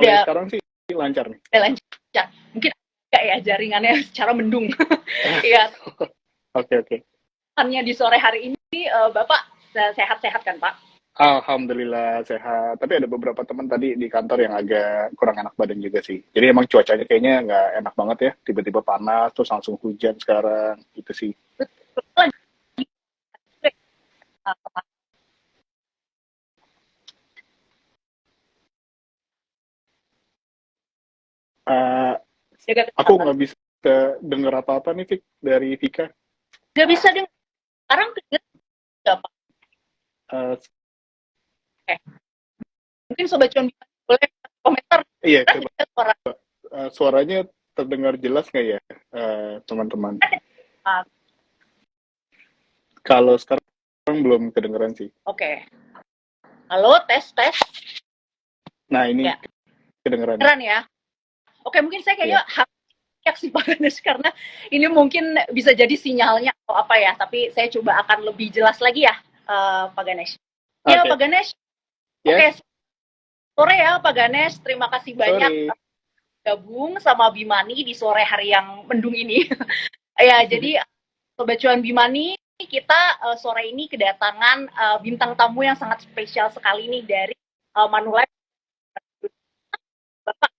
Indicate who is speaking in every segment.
Speaker 1: mulai sekarang sih lancar nih.
Speaker 2: Lancar. Mungkin agak ya jaringannya secara mendung. Iya.
Speaker 1: Oke.
Speaker 2: Hanya di sore hari ini Bapak sehat-sehat kan Pak?
Speaker 1: Alhamdulillah sehat. Tapi ada beberapa teman tadi di kantor yang agak kurang enak badan juga sih. Jadi emang cuacanya kayaknya nggak enak banget ya. Tiba-tiba panas, terus langsung hujan sekarang. Gitu sih.
Speaker 2: Betul.
Speaker 1: Aku nggak bisa dengar apa-apa nih, Fik, dari Vika.
Speaker 2: Nggak bisa dengar. Sekarang nggak Pak? Mungkin Sobat Cuan boleh komentar.
Speaker 1: Iya, coba. Suaranya terdengar jelas nggak ya, teman-teman? Kalau sekarang belum kedengeran sih.
Speaker 2: Oke. Halo, tes.
Speaker 1: Nah, ini ya. Kedengeran
Speaker 2: ya. Oke, mungkin saya kayaknya sih Pak Ganesh, karena ini mungkin bisa jadi sinyalnya atau apa ya, tapi saya coba akan lebih jelas lagi ya, Pak Ganesh. Ya, Pak Ganesh. Oke, sore ya Pak Ganesh, terima kasih banyak gabung sama Bimani di sore hari yang mendung ini. Ya, jadi Sobat Cuan Bimani, kita sore ini kedatangan bintang tamu yang sangat spesial sekali nih dari Manulife. Bapak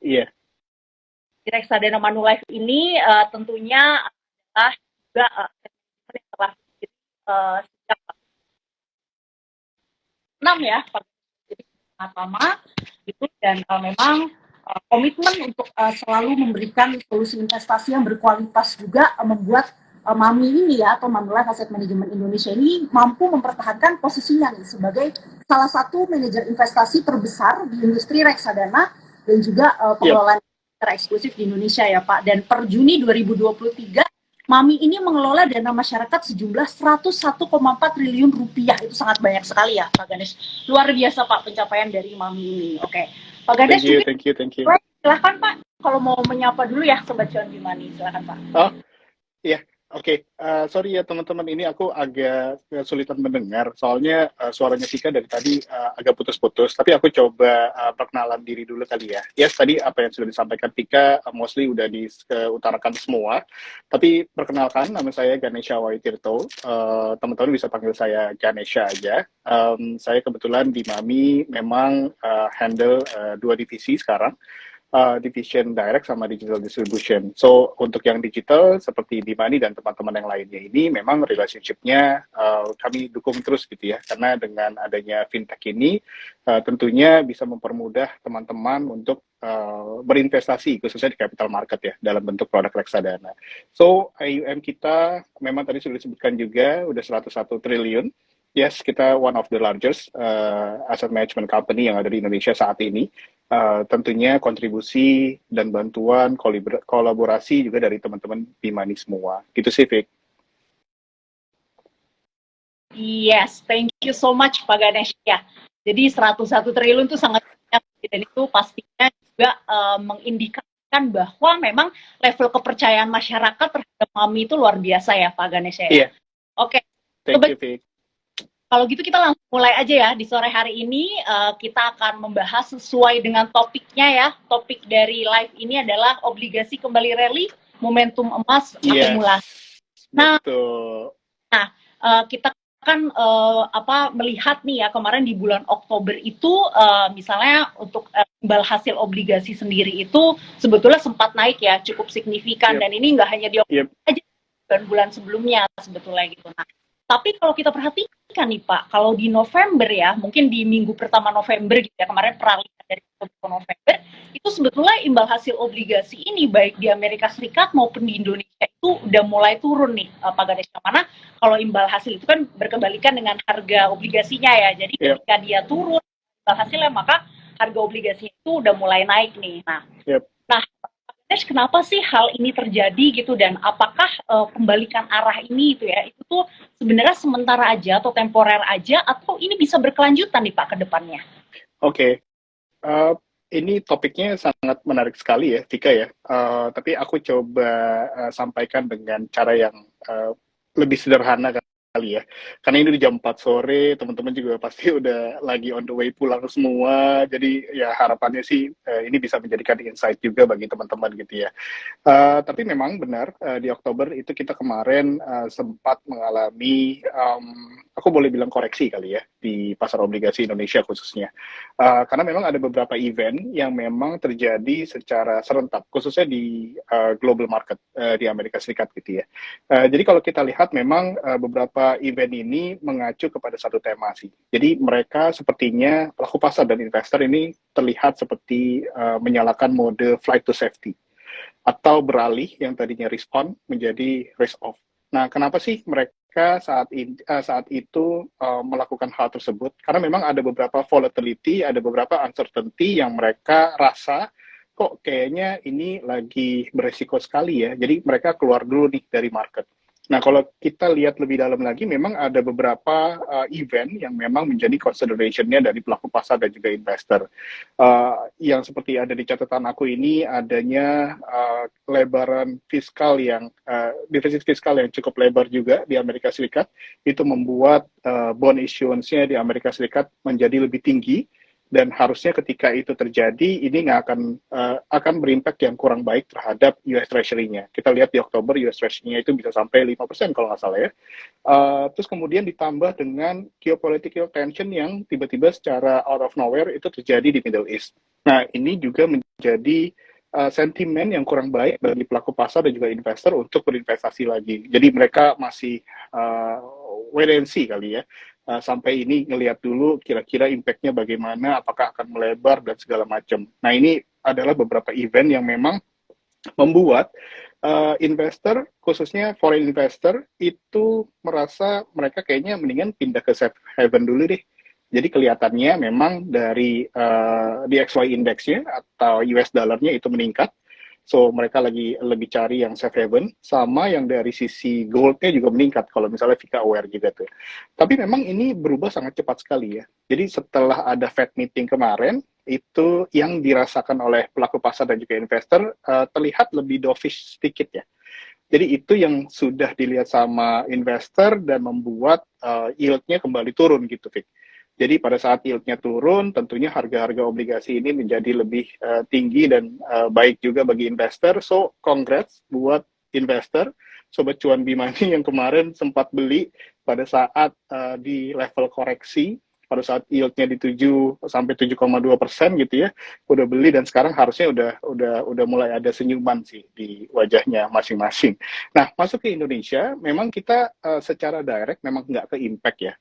Speaker 1: Iya.
Speaker 2: Di reksadana Manulife ini tentunya adalah juga setelah sejak 6 ya, jadi pertama itu, dan memang komitmen untuk selalu memberikan solusi investasi yang berkualitas juga membuat MAMI ini ya, atau Manulife Asset Management Indonesia ini mampu mempertahankan posisinya nih sebagai salah satu manajer investasi terbesar di industri reksadana dan juga pengelolaan eksklusif di Indonesia ya Pak. Dan per Juni 2023 MAMI ini mengelola dana masyarakat sejumlah 101,4 triliun rupiah. Itu sangat banyak sekali ya Pak Ganesh. Luar biasa Pak pencapaian dari MAMI ini. Oke. Pak Ganesh,
Speaker 1: thank you.
Speaker 2: Silahkan Pak, kalau mau menyapa dulu ya Sobat Cuan Bimani, silahkan Pak.
Speaker 1: Oh, iya. Oke. Sorry ya teman-teman, ini aku agak kesulitan mendengar, soalnya suaranya Vika dari tadi agak putus-putus, tapi aku coba perkenalan diri dulu kali ya. Yes, tadi apa yang sudah disampaikan Vika mostly udah diutarakan semua, tapi perkenalkan, nama saya Ganesha Waitirto. Teman-teman bisa panggil saya Ganesha aja. Saya kebetulan di MAMI memang handle 2 divisi sekarang, division direct sama digital distribution. So untuk yang digital seperti Bimani dan teman-teman yang lainnya ini memang relationship-nya kami dukung terus gitu ya, karena dengan adanya fintech ini tentunya bisa mempermudah teman-teman untuk berinvestasi khususnya di capital market ya dalam bentuk produk reksadana. So AUM kita memang tadi sudah disebutkan juga udah 101 triliun. Yes, kita one of the largest asset management company yang ada di Indonesia saat ini. Tentunya kontribusi dan bantuan kolaborasi juga dari teman-teman Bimani semua. Gitu sih, Vic.
Speaker 2: Yes, thank you so much Pak Ganesh ya. Jadi 101 triliun itu sangat banyak, dan itu pastinya juga mengindikasikan bahwa memang level kepercayaan masyarakat terhadap MAMI itu luar biasa ya Pak Ganesh ya.
Speaker 1: Iya.
Speaker 2: Oke.
Speaker 1: Thank you, Vic.
Speaker 2: Kalau gitu kita langsung mulai aja ya. Di sore hari ini kita akan membahas sesuai dengan topiknya ya. Topik dari live ini adalah obligasi kembali rally, momentum emas akumulasi. Nah, kita kan melihat nih ya, kemarin di bulan Oktober itu misalnya untuk imbal hasil obligasi sendiri itu sebetulnya sempat naik ya, cukup signifikan. Dan ini nggak hanya di Oktober aja, bulan sebelumnya sebetulnya gitu. Nah, tapi kalau kita perhatikan nih Pak, kalau di November ya, mungkin di minggu pertama November gitu ya, kemarin peralihan dari Oktober ke November, itu sebetulnya imbal hasil obligasi ini baik di Amerika Serikat maupun di Indonesia itu udah mulai turun nih Pak Ganesh. Mana kalau imbal hasil itu kan berkebalikan dengan harga obligasinya ya, jadi ketika dia turun imbal hasilnya, maka harga obligasinya itu udah mulai naik nih. Nah, kenapa sih hal ini terjadi gitu, dan apakah pembalikan arah ini itu ya, itu tuh sebenarnya sementara aja atau temporer aja, atau ini bisa berkelanjutan nih Pak ke depannya?
Speaker 1: Oke. ini topiknya sangat menarik sekali ya, Vika ya. Tapi aku coba sampaikan dengan cara yang lebih sederhana kali ya. Karena ini di jam 4 sore, teman-teman juga pasti udah lagi on the way pulang semua. Jadi ya harapannya sih ini bisa menjadikan insight juga bagi teman-teman gitu ya. Tapi memang benar di Oktober itu kita kemarin sempat mengalami, aku boleh bilang koreksi kali ya di pasar obligasi Indonesia khususnya, karena memang ada beberapa event yang memang terjadi secara serentak, khususnya di global market di Amerika Serikat gitu ya. Jadi kalau kita lihat memang beberapa event ini mengacu kepada satu tema sih. Jadi mereka sepertinya pelaku pasar dan investor ini terlihat seperti menyalakan mode flight to safety atau beralih yang tadinya risk on menjadi risk off. Nah, kenapa sih mereka saat itu melakukan hal tersebut? Karena memang ada beberapa volatility, ada beberapa uncertainty yang mereka rasa kok kayaknya ini lagi beresiko sekali ya. Jadi mereka keluar dulu nih dari market. Nah, kalau kita lihat lebih dalam lagi, memang ada beberapa event yang memang menjadi consideration-nya dari pelaku pasar dan juga investor. Yang seperti ada di catatan aku ini, adanya lebaran fiskal yang, defisit fiskal yang cukup lebar juga di Amerika Serikat, itu membuat bond issuance-nya di Amerika Serikat menjadi lebih tinggi, dan harusnya ketika itu terjadi ini nggak akan berimpact yang kurang baik terhadap US Treasury-nya. Kita lihat di Oktober US Treasury-nya itu bisa sampai 5% kalau nggak salah ya. Terus kemudian ditambah dengan geopolitical tension yang tiba-tiba secara out of nowhere itu terjadi di Middle East. Nah, ini juga menjadi sentimen yang kurang baik bagi pelaku pasar dan juga investor untuk berinvestasi lagi. Jadi mereka masih wait and see kali ya. Sampai ini ngelihat dulu kira-kira impact-nya bagaimana, apakah akan melebar dan segala macam. Nah, ini adalah beberapa event yang memang membuat investor, khususnya foreign investor, itu merasa mereka kayaknya mendingan pindah ke safe haven dulu deh. Jadi kelihatannya memang dari DXY index-nya atau US dollar-nya itu meningkat. So, mereka lagi lebih cari yang safe haven, sama yang dari sisi gold-nya juga meningkat, kalau misalnya Vika aware juga tuh. Tapi memang ini berubah sangat cepat sekali ya. Jadi setelah ada Fed meeting kemarin, itu yang dirasakan oleh pelaku pasar dan juga investor terlihat lebih dovish sedikit ya. Jadi itu yang sudah dilihat sama investor dan membuat yield-nya kembali turun gitu, Vic. Jadi pada saat yield-nya turun, tentunya harga-harga obligasi ini menjadi lebih tinggi dan baik juga bagi investor. So, congrats buat investor, Sobat Cuan Bimani yang kemarin sempat beli pada saat di level koreksi, pada saat yield-nya di 7 sampai 7,2% gitu ya, udah beli dan sekarang harusnya udah mulai ada senyuman sih di wajahnya masing-masing. Nah, masuk ke Indonesia, memang kita secara direct memang nggak ke impact ya.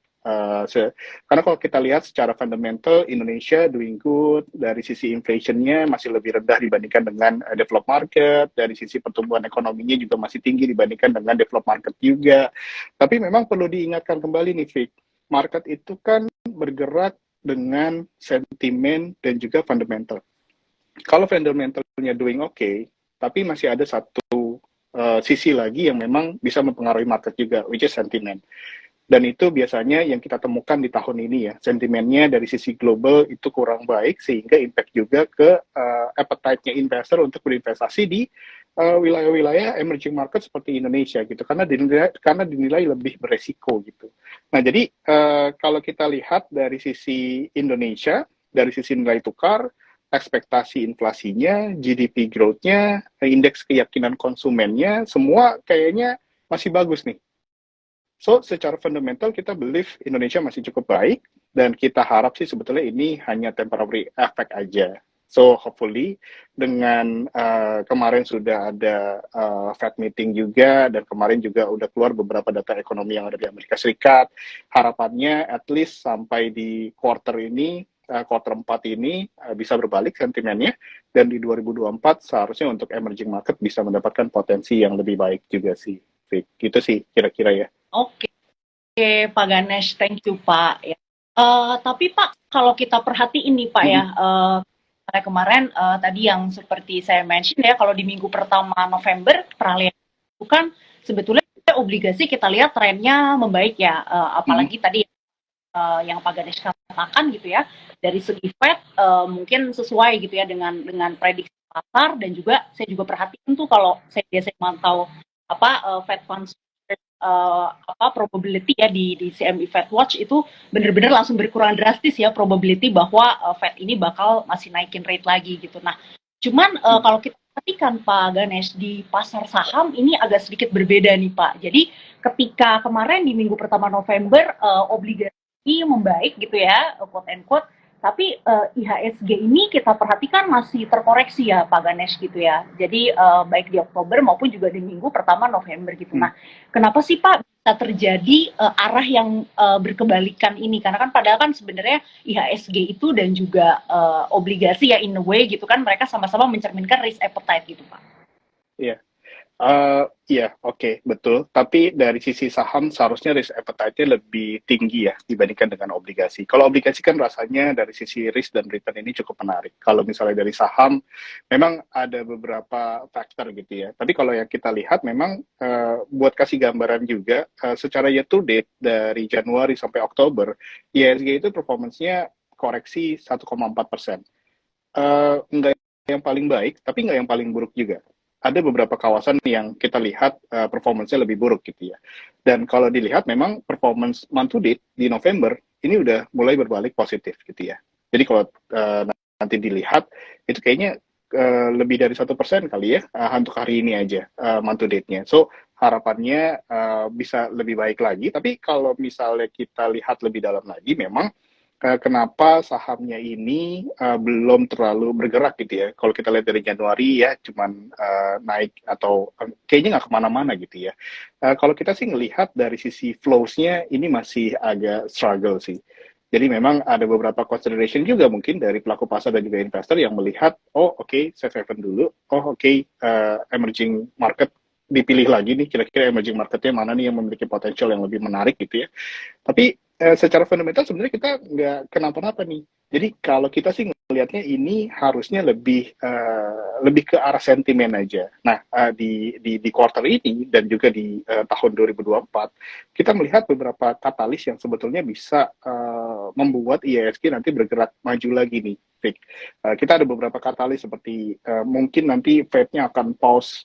Speaker 1: Karena kalau kita lihat secara fundamental, Indonesia doing good, dari sisi inflation-nya masih lebih rendah dibandingkan dengan developed market, dari sisi pertumbuhan ekonominya juga masih tinggi dibandingkan dengan developed market juga. Tapi memang perlu diingatkan kembali nih, Vic, market itu kan bergerak dengan sentimen dan juga fundamental. Kalau fundamentalnya doing okay, tapi masih ada satu sisi lagi yang memang bisa mempengaruhi market juga, which is sentiment. Dan itu biasanya yang kita temukan di tahun ini ya, sentimennya dari sisi global itu kurang baik, sehingga impact juga ke appetite-nya investor untuk berinvestasi di wilayah-wilayah emerging market seperti Indonesia gitu, karena dinilai lebih beresiko gitu. Nah, jadi kalau kita lihat dari sisi Indonesia, dari sisi nilai tukar, ekspektasi inflasinya, GDP growth-nya, indeks keyakinan konsumennya, semua kayaknya masih bagus nih. So, secara fundamental kita believe Indonesia masih cukup baik, dan kita harap sih sebetulnya ini hanya temporary effect aja. So, hopefully dengan kemarin sudah ada Fed meeting juga, dan kemarin juga udah keluar beberapa data ekonomi yang ada di Amerika Serikat, harapannya at least sampai di quarter 4 ini bisa berbalik sentimennya, dan di 2024 seharusnya untuk emerging market bisa mendapatkan potensi yang lebih baik juga sih. Gitu sih kira-kira ya.
Speaker 2: Oke, Pak Ganesh, thank you Pak. Ya. Tapi Pak, kalau kita perhatiin nih Pak ya, kemarin tadi yang seperti saya mention ya, kalau di minggu pertama November peralihan itu kan sebetulnya obligasi kita lihat trennya membaik ya, apalagi tadi yang Pak Ganesh katakan gitu ya, dari segi Fed mungkin sesuai gitu ya dengan prediksi pasar, dan juga saya juga perhatikan tuh kalau saya biasanya mantau Fed Funds probability ya di CME Fed Watch itu benar-benar langsung berkurang drastis ya probability bahwa Fed ini bakal masih naikin rate lagi gitu. Nah, cuman kalau kita perhatikan Pak Ganesh di pasar saham ini agak sedikit berbeda nih Pak. Jadi ketika kemarin di minggu pertama November obligasi membaik gitu ya, quote and quote, tapi IHSG ini kita perhatikan masih terkoreksi ya Pak Ganesh gitu ya. Jadi baik di Oktober maupun juga di minggu pertama November gitu. Nah, kenapa sih Pak bisa terjadi arah yang berkebalikan ini? Karena kan padahal kan sebenarnya IHSG itu dan juga obligasi ya in a way gitu kan, mereka sama-sama mencerminkan risk appetite gitu Pak.
Speaker 1: Iya. Iya, oke, betul. Tapi dari sisi saham seharusnya risk appetite-nya lebih tinggi ya dibandingkan dengan obligasi. Kalau obligasi kan rasanya dari sisi risk dan return ini cukup menarik. Kalau misalnya dari saham, memang ada beberapa faktor gitu ya. Tapi kalau yang kita lihat memang buat kasih gambaran juga, secara year to date dari Januari sampai Oktober, IHSG itu performance-nya koreksi 1,4%. Enggak yang paling baik, tapi nggak yang paling buruk juga. Ada beberapa kawasan yang kita lihat performance-nya lebih buruk gitu ya. Dan kalau dilihat memang performance month to date di November ini udah mulai berbalik positif gitu ya. Jadi kalau nanti dilihat itu kayaknya lebih dari 1% kali ya untuk hari ini aja month to date-nya. So harapannya bisa lebih baik lagi. Tapi kalau misalnya kita lihat lebih dalam lagi, memang kenapa sahamnya ini belum terlalu bergerak gitu ya. Kalau kita lihat dari Januari ya cuman naik atau kayaknya nggak kemana-mana gitu ya. Kalau kita sih ngelihat dari sisi flows-nya ini masih agak struggle sih. Jadi memang ada beberapa consideration juga mungkin dari pelaku pasar dan juga investor yang melihat, oh oke, safe haven dulu, oh oke, emerging market dipilih lagi nih, kira-kira emerging marketnya mana nih yang memiliki potensial yang lebih menarik gitu ya. Tapi secara fundamental sebenarnya kita nggak kenapa-napa nih. Jadi kalau kita sih ngelihatnya ini harusnya lebih ke arah sentimen aja. Nah, di quarter ini dan juga di tahun 2024, kita melihat beberapa katalis yang sebetulnya bisa membuat IHSG nanti bergerak maju lagi nih, Vic. Kita ada beberapa katalis seperti mungkin nanti Fed-nya akan pause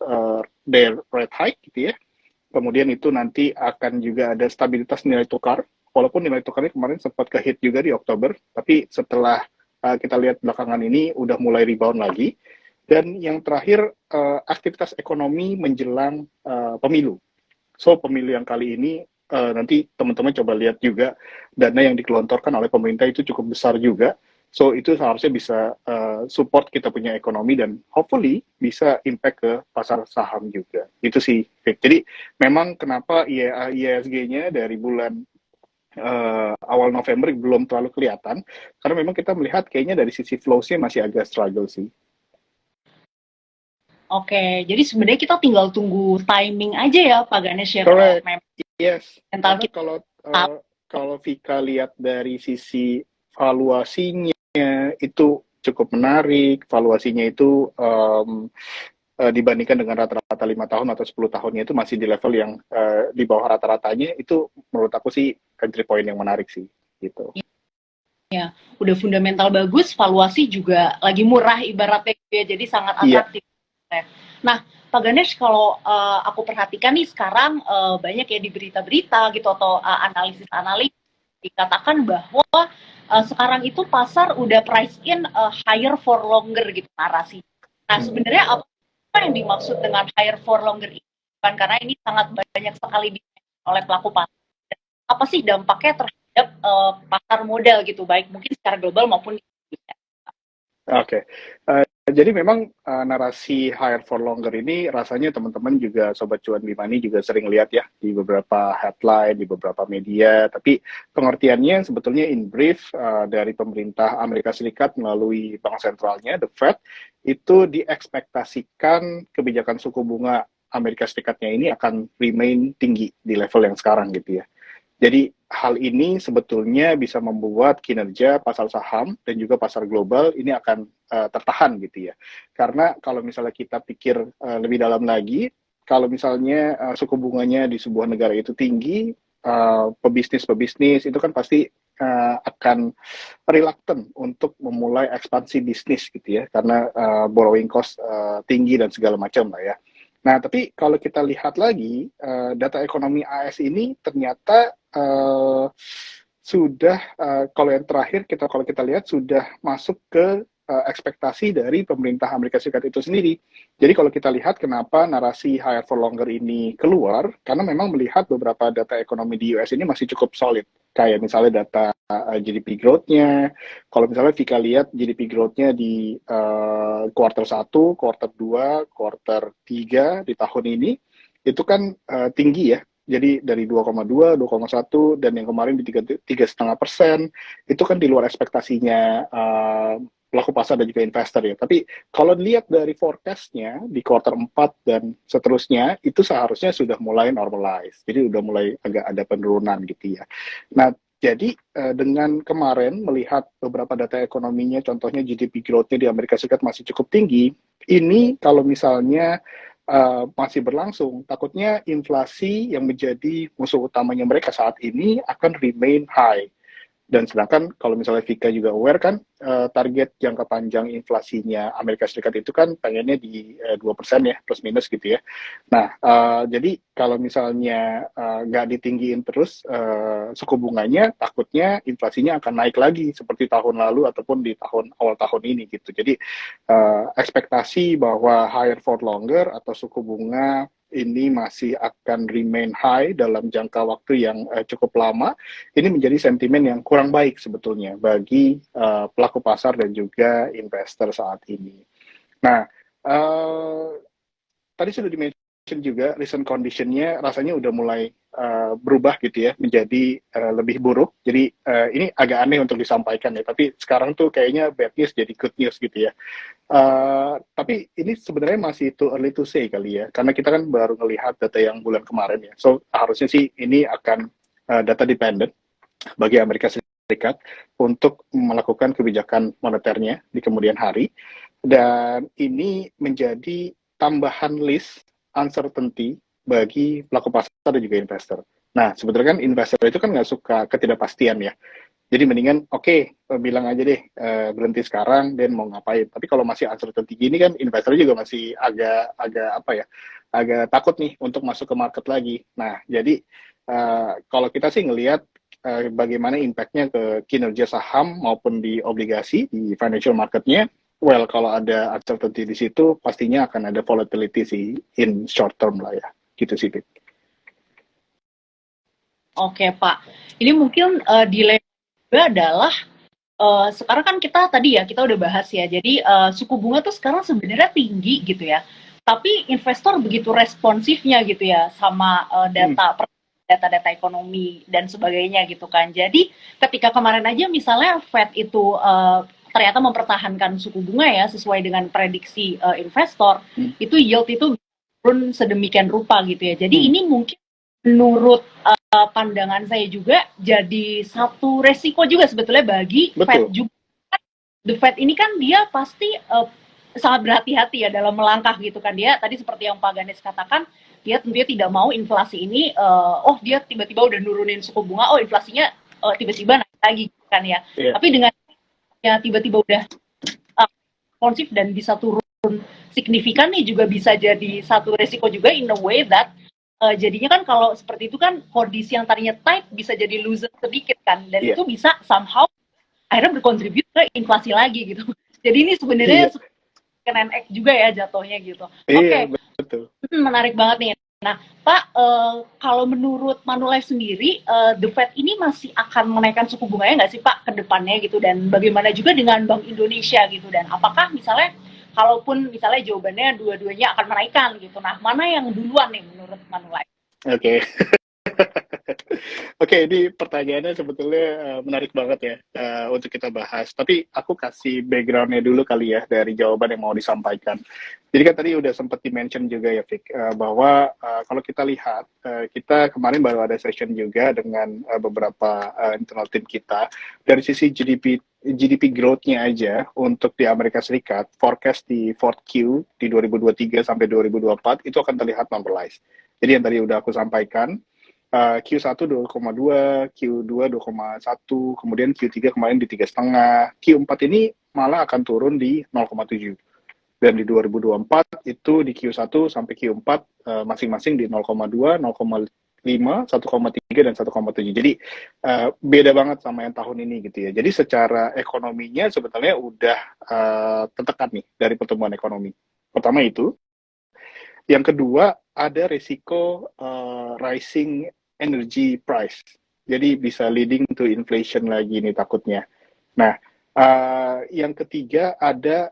Speaker 1: their rate hike gitu ya. Kemudian itu nanti akan juga ada stabilitas nilai tukar, walaupun nilai tukarnya kemarin sempat ke-hit juga di Oktober, tapi setelah kita lihat belakangan ini udah mulai rebound lagi. Dan yang terakhir, aktivitas ekonomi menjelang pemilu. So, pemilu yang kali ini, nanti teman-teman coba lihat juga, dana yang digelontorkan oleh pemerintah itu cukup besar juga. So, itu seharusnya bisa support kita punya ekonomi dan hopefully bisa impact ke pasar saham juga. Itu sih. Jadi, memang kenapa IHSG-nya dari bulan awal November belum terlalu kelihatan, karena memang kita melihat kayaknya dari sisi flows-nya masih agak struggle sih.
Speaker 2: Oke, jadi sebenarnya kita tinggal tunggu timing aja ya Pak Ganesh ya.
Speaker 1: Correct.
Speaker 2: Kalau
Speaker 1: Yes.
Speaker 2: mental
Speaker 1: Karena
Speaker 2: kita
Speaker 1: kalau Vika lihat dari sisi valuasinya itu cukup menarik, valuasinya itu dibandingkan dengan rata-rata 5 tahun atau 10 tahunnya itu masih di level yang di bawah rata-ratanya, itu menurut aku sih entry point yang menarik sih gitu.
Speaker 2: ya, udah fundamental bagus, valuasi juga lagi murah ibaratnya ya, jadi sangat atraktif. Nah, Pak Ganesh, kalau aku perhatikan nih sekarang banyak ya di berita-berita gitu atau analisis-analisis dikatakan bahwa sekarang itu pasar udah price in higher for longer gitu narasi. Nah, sebenarnya apa yang dimaksud dengan higher for longer ini? Karena ini sangat banyak sekali oleh pelaku pasar. Apa sih dampaknya terhadap pasar modal gitu, baik mungkin secara global maupun di Indonesia?
Speaker 1: Oke. Jadi memang narasi higher for longer ini rasanya teman-teman juga Sobat Cuan Bimani juga sering lihat ya di beberapa headline, di beberapa media, tapi pengertiannya sebetulnya in brief dari pemerintah Amerika Serikat melalui bank sentralnya, the Fed, itu diekspektasikan kebijakan suku bunga Amerika Serikatnya ini akan remain tinggi di level yang sekarang gitu ya. Jadi hal ini sebetulnya bisa membuat kinerja pasar saham dan juga pasar global ini akan tertahan gitu ya. Karena kalau misalnya kita pikir lebih dalam lagi, kalau misalnya suku bunganya di sebuah negara itu tinggi, pebisnis itu kan pasti akan reluctant untuk memulai ekspansi bisnis gitu ya, karena borrowing cost tinggi dan segala macam lah ya. Nah, tapi kalau kita lihat lagi, data ekonomi AS ini ternyata sudah, kalau yang terakhir kalau kita lihat sudah masuk ke ekspektasi dari pemerintah Amerika Serikat itu sendiri. Jadi kalau kita lihat kenapa narasi higher for longer ini keluar, karena memang melihat beberapa data ekonomi di US ini masih cukup solid. Kayak misalnya data GDP growth-nya, kalau misalnya Vika lihat GDP growth-nya di quarter 1, quarter 2, quarter 3 di tahun ini, itu kan tinggi ya. Jadi dari 2,2, 2,1, dan yang kemarin di 3,5%, itu kan di luar ekspektasinya pelaku pasar dan juga investor ya. Tapi kalau dilihat dari forecast-nya di quarter 4 dan seterusnya, itu seharusnya sudah mulai normalize. Jadi udah mulai agak ada penurunan gitu ya. Nah, jadi dengan kemarin melihat beberapa data ekonominya, contohnya GDP growth-nya di Amerika Serikat masih cukup tinggi, ini kalau misalnya masih berlangsung, takutnya inflasi yang menjadi musuh utamanya mereka saat ini akan remain high. Dan sedangkan kalau misalnya Vika juga aware kan, target jangka panjang inflasinya Amerika Serikat itu kan pengennya di 2% ya, plus minus gitu ya. Nah, jadi kalau misalnya nggak ditinggiin terus suku bunganya, takutnya inflasinya akan naik lagi seperti tahun lalu ataupun di awal tahun ini gitu. Jadi ekspektasi bahwa higher for longer atau suku bunga ini masih akan remain high dalam jangka waktu yang cukup lama, ini menjadi sentimen yang kurang baik sebetulnya bagi pelaku pasar dan juga investor saat ini. Nah, tadi sudah di-mention juga recent condition-nya rasanya udah mulai berubah gitu ya, menjadi lebih buruk. Jadi ini agak aneh untuk disampaikan ya, tapi sekarang tuh kayaknya bad news jadi good news gitu ya. Tapi ini sebenarnya masih too early to say kali ya, karena kita kan baru melihat data yang bulan kemarin ya. So harusnya sih ini akan data dependent bagi Amerika Serikat untuk melakukan kebijakan moneternya di kemudian hari. Dan ini menjadi tambahan list uncertainty bagi pelaku pasar dan juga investor. Nah, sebetulnya kan investor itu kan nggak suka ketidakpastian ya. Jadi mendingan bilang aja deh berhenti sekarang dan mau ngapain. Tapi kalau masih uncertainty gini kan investor juga masih agak takut nih untuk masuk ke market lagi. Nah, jadi kalau kita sih ngelihat bagaimana impact-nya ke kinerja saham maupun di obligasi di financial market-nya. Well, kalau ada uncertainty di situ pastinya akan ada volatility sih in short term lah ya. Gitu sih, Pip.
Speaker 2: Oke, Pak. Ini mungkin dilema juga adalah sekarang kan kita tadi ya kita udah bahas ya. Jadi suku bunga tuh sekarang sebenarnya tinggi gitu ya. Tapi investor begitu responsifnya gitu ya sama data-data ekonomi dan sebagainya gitu kan. Jadi ketika kemarin aja misalnya Fed itu ternyata mempertahankan suku bunga ya sesuai dengan prediksi investor, itu yield itu turun sedemikian rupa gitu ya. Jadi ini mungkin menurut pandangan saya juga jadi satu resiko juga sebetulnya bagi Fed juga. The Fed ini kan dia pasti sangat berhati-hati ya dalam melangkah gitu kan. Dia tadi seperti yang Pak Ganes katakan, dia tentunya tidak mau inflasi ini dia tiba-tiba udah nurunin suku bunga, inflasinya tiba-tiba naik lagi kan ya. Yeah. Tapi dengan ya tiba-tiba udah responsif dan bisa turun signifikan nih juga bisa jadi satu resiko juga in a way that jadinya kan kalau seperti itu kan kondisi yang tadinya tight bisa jadi loser sedikit kan, dan itu bisa somehow akhirnya berkontribut ke inflasi lagi gitu. Jadi ini sebenarnya kenen juga ya jatuhnya gitu. Oke.
Speaker 1: Betul.
Speaker 2: Menarik banget nih. Nah, Pak, kalau menurut Manulife sendiri, The Fed ini masih akan menaikkan suku bunganya nggak sih Pak ke depannya gitu, dan bagaimana juga dengan Bank Indonesia gitu, dan apakah misalnya kalaupun misalnya jawabannya dua-duanya akan menaikkan gitu, nah mana yang duluan nih menurut Manulife?
Speaker 1: Oke. Oke, ini pertanyaannya sebetulnya menarik banget ya untuk kita bahas. Tapi aku kasih background-nya dulu kali ya dari jawaban yang mau disampaikan. Jadi kan tadi udah sempat di-mention juga ya, Fik, bahwa kalau kita lihat, kita kemarin baru ada session juga dengan beberapa internal team kita. Dari sisi GDP growth-nya aja untuk di Amerika Serikat, forecast di 4Q di 2023 sampai 2024 itu akan terlihat normalize. Jadi yang tadi udah aku sampaikan, Q1 2,2, Q2 2,1, kemudian Q3 kemarin di 3,5, Q4 ini malah akan turun di 0,7. Dan di 2024 itu di Q1 sampai Q4 masing-masing di 0,2, 0,5, 1,3 dan 1,7. Jadi beda banget sama yang tahun ini gitu ya. Jadi secara ekonominya sebetulnya udah tertekan nih dari pertumbuhan ekonomi. Pertama itu, yang kedua ada risiko rising energy price. Jadi bisa leading to inflation lagi nih takutnya. Nah, yang ketiga ada